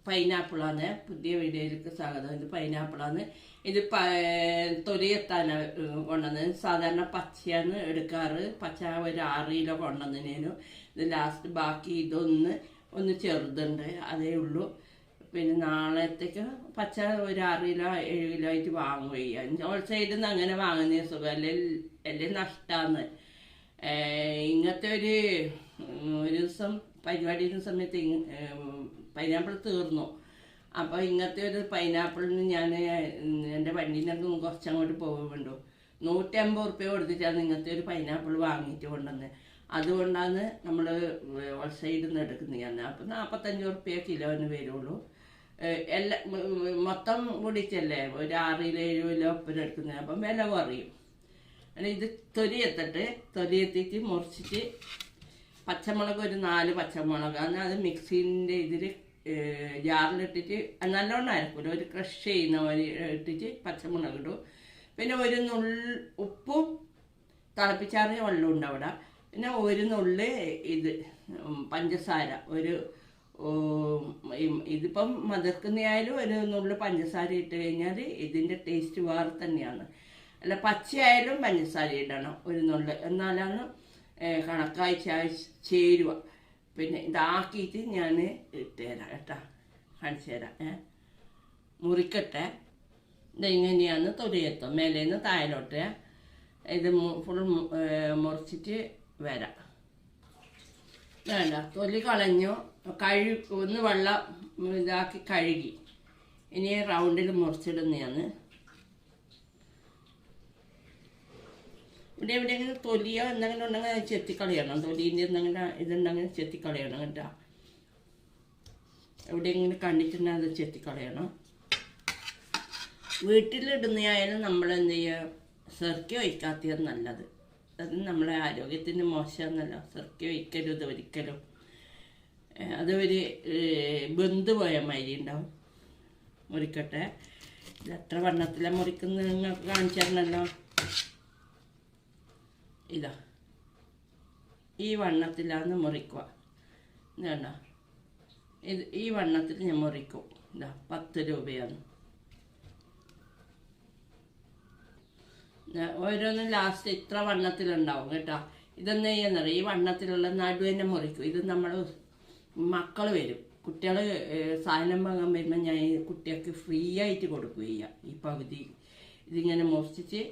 പൈനാപ്പിളാണ്. പുതിയ വീഡിയോയിലേക്ക് സ്വാഗതം. ഇത് പൈനാപ്പിളാണ്. ഇത് തൊലിയെത്താന് കൊണ്ടുവന്നത്. സാധാരണ പച്ചയാണ് എടുക്കാറ്. പച്ച ഒരു 6 കിലോ കൊണ്ടുവന്നതിനു. ഇത് ലാസ്റ്റ് ബാക്കി ഒന്ന് ചെറുതുണ്ട്, അതേ ഉള്ളൂ. പിന്നെ നാളത്തേക്ക് പച്ച ഒരു 6 കിലോ 7 കിലോ ആയിട്ട് വാങ്ങുകയാണ്. ഹോൾസെയിലിൽ നിന്ന് അങ്ങനെ വാങ്ങുന്ന സുഖം, അല്ലെങ്കിൽ നഷ്ടമാണ്. ഇങ്ങനത്തെ ഒരു ദിവസം പരിപാടിയുടെ സമയത്ത് പൈനാപ്പിൾ തീർന്നു. അപ്പോൾ ഇങ്ങനത്തെ ഒരു പൈനാപ്പിളിന് ഞാൻ എൻ്റെ വണ്ടീനൊക്കെ കുറച്ചങ്ങോട്ട് പോകുന്നുണ്ടോ 150 റുപ്യ കൊടുത്തിട്ടാണ് ഇങ്ങനത്തെ ഒരു പൈനാപ്പിൾ വാങ്ങിയിട്ട് കൊണ്ടുവന്നത്. അതുകൊണ്ടാണ് നമ്മൾ ഹോൾസെയിലിൽ നിന്ന് എടുക്കുന്നത്. അപ്പോൾ 45 റുപ്യ കിലോന് വരുള്ളൂ. മൊത്തം കൂടിച്ചല്ലേ ഒരു 6 കിലോ 7 കിലോ ഒപ്പം എടുക്കുന്നത്. അപ്പം വില കുറയും. ഇത് തൊലിയെത്തിയിട്ട് മുറിച്ചിട്ട് പച്ചമുളക് ഒരു 4 പച്ചമുളകാണ്. അത് മിക്സിൻ്റെ ഇതിൽ ജാറിലിട്ടിട്ട് നല്ലോണം അരക്കൂല, ഒരു ക്രഷ് ചെയ്യുന്ന പോലെ ഇട്ടിട്ട് പച്ചമുളക് ഇടും. പിന്നെ ഒരു ഉപ്പും തിളപ്പിച്ചാറിയ വെള്ളം ഉണ്ട് അവിടെ. പിന്നെ ഒരു നുള്ളി പഞ്ചസാര, ഇതിപ്പം മതിർക്കുന്നതായാലും ഒരു നുള്ളി പഞ്ചസാര ഇട്ട് കഴിഞ്ഞാൽ ഇതിൻ്റെ ടേസ്റ്റ് വേറെ തന്നെയാണ്. അല്ല പച്ചയായാലും പഞ്ചസാര ഇടണം ഒരു നുള്ളി, എന്നാലാണ് കണക്കായി ചേരുക. പിന്നെ ഇതാക്കിയിട്ട് ഞാൻ ഇട്ടുതരാം കേട്ടോ, കാണിച്ചു തരാം. മുറിക്കട്ടെ. ഇതെങ്ങനെയാണ് തൊലിയെത്തും മേലേന്ന് താഴോട്ട്. ഇത് ഫുൾ മുറിച്ചിട്ട് വരാം. വേണ്ട, തൊലി കളഞ്ഞു, ഒന്ന് വെള്ളം ഇതാക്കി കഴുകി. ഇനി റൗണ്ടിൽ മുറിച്ചിടുന്നതാണ്. ഇവിടെ എവിടെയെങ്കിലും തൊലിയോ എന്തെങ്കിലും ഉണ്ടെങ്കിൽ അത് ചെത്തിക്കളയണം. തൊലീൻ്റെ എന്തെങ്കിലും ഇതുണ്ടെങ്കിൽ ചെത്തിക്കളയണം കേട്ടോ. എവിടെയെങ്കിലും കണ്ടിട്ടുണ്ടെങ്കിൽ അത് ചെത്തിക്കളയണം. വീട്ടിലിടുന്നതായാലും നമ്മൾ എന്ത് ചെയ്യുക, സെർക്കി ഒഴിക്കാത്തത് നല്ലത്. അത് നമ്മളെ ആരോഗ്യത്തിന് മോശമെന്നല്ല. സെർക്കി ഒഴിക്കരുത് ഒരിക്കലും. അതൊരു ബന്ധു പോയ മാതിരി ഉണ്ടാവും. മുറിക്കട്ടെ. ഇത് എത്ര വണ്ണത്തിലാണ് മുറിക്കുന്നത് നിങ്ങൾക്ക് കാണിച്ചു തരണമല്ലോ. ഇതാ ഈ വണ്ണത്തിലാണ് മുറിക്കുക. ഇതാണ്ട, ഈ വണ്ണത്തിൽ ഞാൻ മുറിക്കും. ഇതാ 10 രൂപയാണ്. ഓരോന്നും ലാസ്റ്റ് ഇത്ര വണ്ണത്തിലുണ്ടാവും കേട്ടോ. ഇതെന്താ ചെയ്യുന്നറിയാം, ഈ വണ്ണത്തിലുള്ള നടു തന്നെ മുറിക്കും. ഇത് നമ്മൾ മക്കൾ വരും, കുട്ടികൾ സാധനം വാങ്ങാൻ വരുമ്പോൾ ഞാൻ കുട്ടികൾക്ക് ഫ്രീ ആയിട്ട് കൊടുക്കുകയില്ല. ഈ പകുതി ഇതിങ്ങനെ മുറിച്ചിട്ട്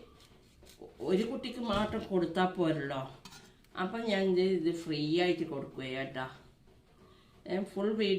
ഒരു കുട്ടിക്ക് മാത്രം കൊടുത്താൽ പോരല്ലോ. അപ്പം ഞാൻ ഇത് ഫ്രീ ആയിട്ട് കൊടുക്കുകയാണ് കേട്ടോ. Full video